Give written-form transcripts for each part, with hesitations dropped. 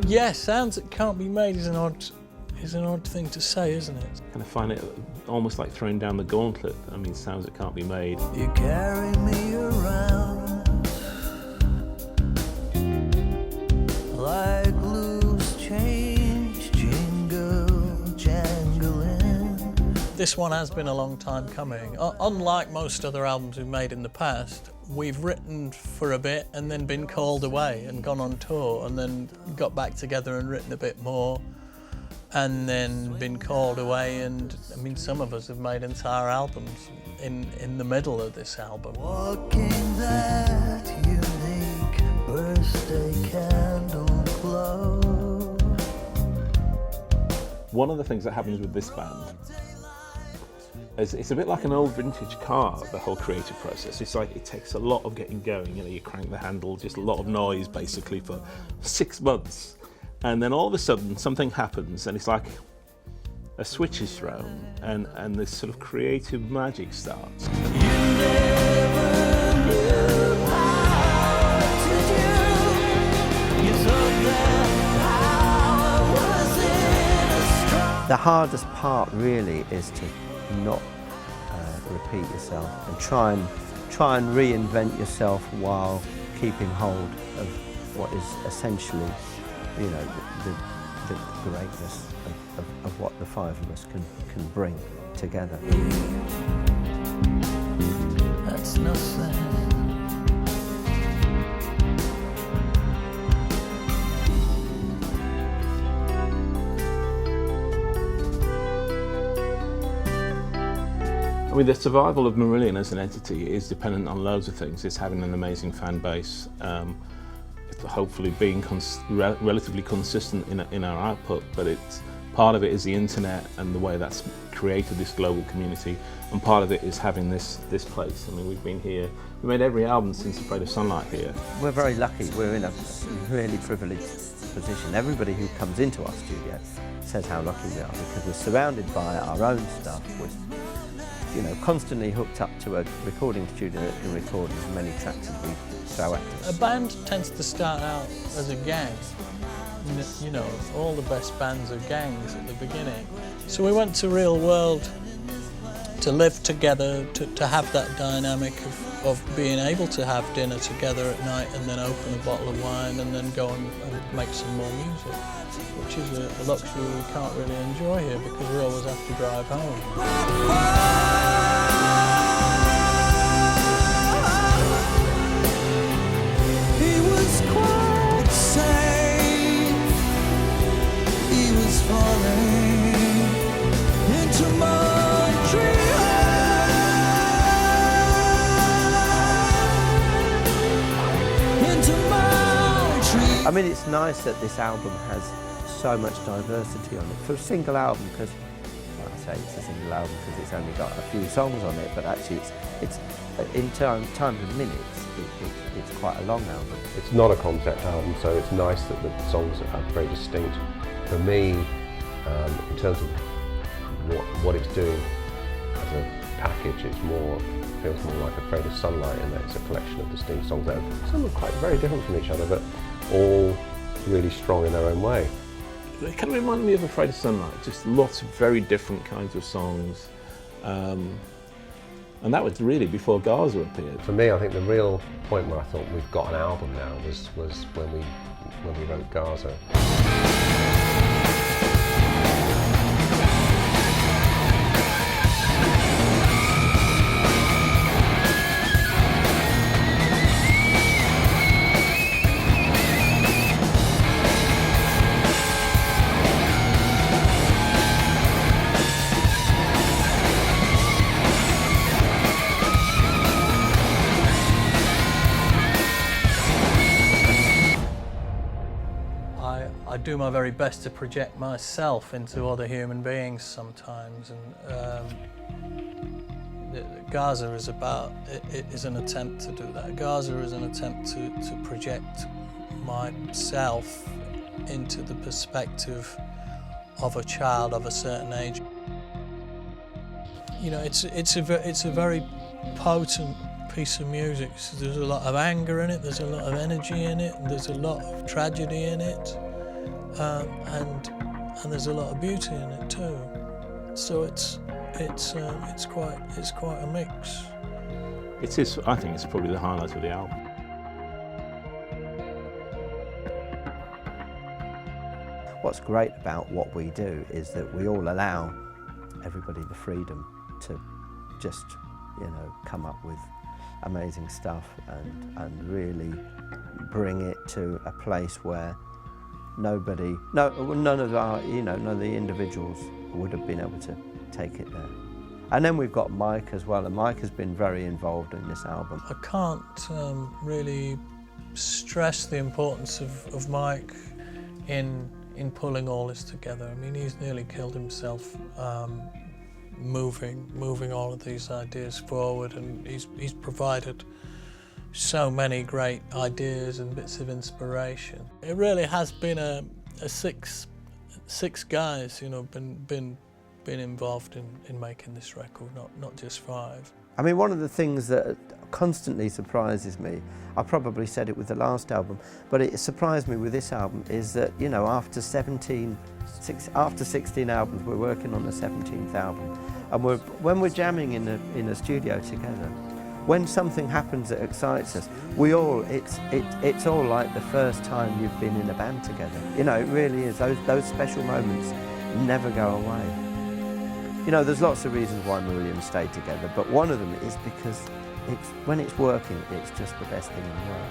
Yeah, sounds that can't be made is an odd thing to say, isn't it? Kind of find it almost like throwing down the gauntlet. I mean, sounds that can't be made. You carry me around like loose change, jangling. This one has been a long time coming. Unlike most other albums we've made in the past, we've written for a bit and then been called away and gone on tour and then got back together and written a bit more and then been called away, and I mean some of us have made entire albums in the middle of this album. Walking that unique birthday candle glow. One of the things that happens with this band is it's a bit like an old vintage car, the whole creative process. It's like it takes a lot of getting going. You know, you crank the handle, just a lot of noise basically for 6 months. And then all of a sudden something happens and it's like a switch is thrown and this sort of creative magic starts. The hardest part really is to not repeat yourself and try and reinvent yourself while keeping hold of what is essentially, you know, the greatness of what the five of us can bring together. That's nothing. I mean, the survival of Marillion as an entity is dependent on loads of things. It's having an amazing fan base, hopefully being relatively consistent in our output, but part of it is the internet and the way that's created this global community, and part of it is having this place. I mean, we've been here, we made every album since Afraid of Sunlight here. We're very lucky, we're in a really privileged position. Everybody who comes into our studio says how lucky we are because we're surrounded by our own stuff. We're, you know, constantly hooked up to a recording studio that can record as many tracks as we throw at us. A band tends to start out as a gang. You know, all the best bands are gangs at the beginning. So we went to Real World to live together, to have that dynamic of being able to have dinner together at night and then open a bottle of wine and then go and make some more music, which is a luxury we can't really enjoy here because we always have to drive home. He was quite safe. He was falling into Montreal. Into Montreal. I mean, it's nice that this album has so much diversity on it. For a single album, because, well, I say it's a single album because it's only got a few songs on it, but actually it's in times and minutes, it's quite a long album. It's not a concept album, so it's nice that the songs are very distinct. For me, in terms of what it's doing as a package, it feels more like Afraid of Sunlight, in that it's a collection of distinct songs that are some are quite very different from each other, but all really strong in their own way. It kind of reminded me of Afraid of Sunlight, just lots of very different kinds of songs. And that was really before Gaza appeared. For me, I think the real point where I thought we've got an album now was when we wrote Gaza. I do my very best to project myself into other human beings sometimes, and Gaza is an attempt to do that. Gaza is an attempt to project myself into the perspective of a child of a certain age. You know, it's a very potent piece of music. So there's a lot of anger in it, there's a lot of energy in it, and there's a lot of tragedy in it. and there's a lot of beauty in it too. So it's quite a mix. It is. I think it's probably the highlight of the album. What's great about what we do is that we all allow everybody the freedom to just, come up with amazing stuff and really bring it to a place where none of our, none of the individuals would have been able to take it there. And then we've got Mike as well, and Mike has been very involved in this album. I can't really stress the importance of Mike in pulling all this together. I mean, he's nearly killed himself moving all of these ideas forward, and he's provided so many great ideas and bits of inspiration. It really has been a six guys, been involved in making this record, not just 5. I mean, one of the things that constantly surprises me, I probably said it with the last album, but it surprised me with this album, is that, after 16 albums, we're working on the 17th album. And when we're jamming in a studio together, when something happens that excites us, it's all like the first time you've been in a band together. It really is. Those special moments never go away. There's lots of reasons why Marillion stayed together, but one of them is because when it's working, it's just the best thing in the world.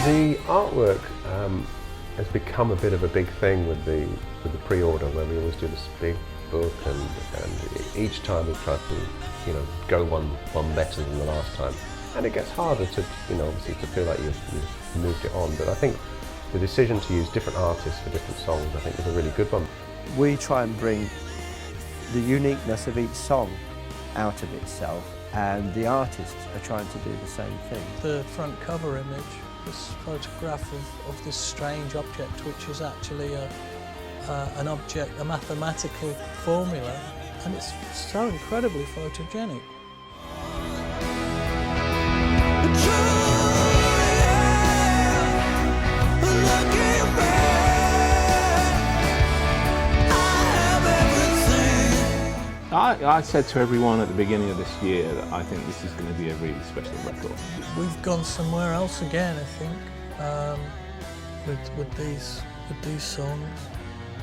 The artwork has become a bit of a big thing with the pre-order, where we always do this big book, and each time we try to go one better than the last time, and it gets harder to obviously to feel like you've moved it on. But I think the decision to use different artists for different songs, I think, is a really good one. We try and bring the uniqueness of each song out of itself, and the artists are trying to do the same thing. The front cover image, this photograph of this strange object, which is actually an object, a mathematical formula, and it's so incredibly photogenic. I said to everyone at the beginning of this year that I think this is going to be a really special record. We've gone somewhere else again, I think, with these songs.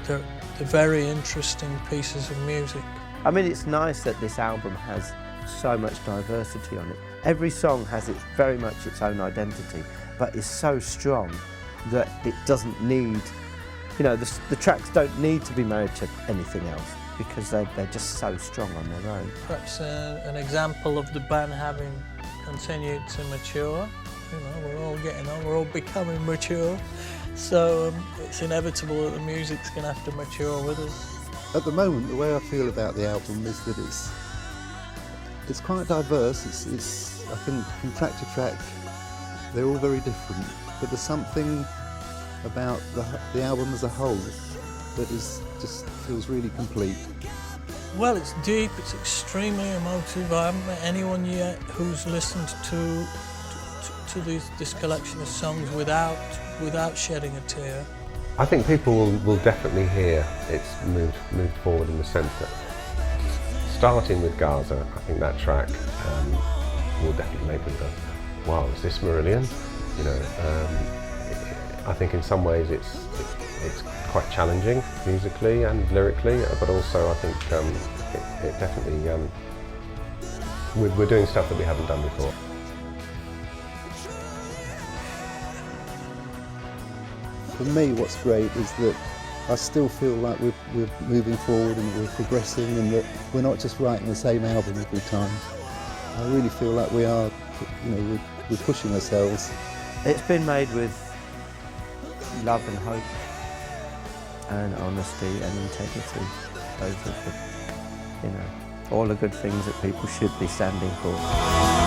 They're very interesting pieces of music. I mean, it's nice that this album has so much diversity on it. Every song has very much its own identity, but is so strong that it doesn't need, the tracks don't need to be married to anything else, because they're just so strong on their own. Perhaps an example of the band having continued to mature. We're all getting on, we're all becoming mature. So it's inevitable that the music's going to have to mature with us. At the moment, the way I feel about the album is that it's quite diverse. It's I think from track to track, they're all very different. But there's something about the album as a whole that just feels really complete. Well, it's deep, it's extremely emotive. I haven't met anyone yet who's listened to this collection of songs without shedding a tear. I think people will definitely hear it's moved forward in the sense that, starting with Gaza, I think that track will definitely make them go, wow, is this Marillion? I think in some ways it's quite challenging musically and lyrically, but also I think it definitely we're doing stuff that we haven't done before. For me, what's great is that I still feel like we're moving forward and we're progressing, and that we're not just writing the same album every time. I really feel like we are, we're pushing ourselves. It's been made with love and hope and honesty and integrity. Those are all the good things that people should be standing for.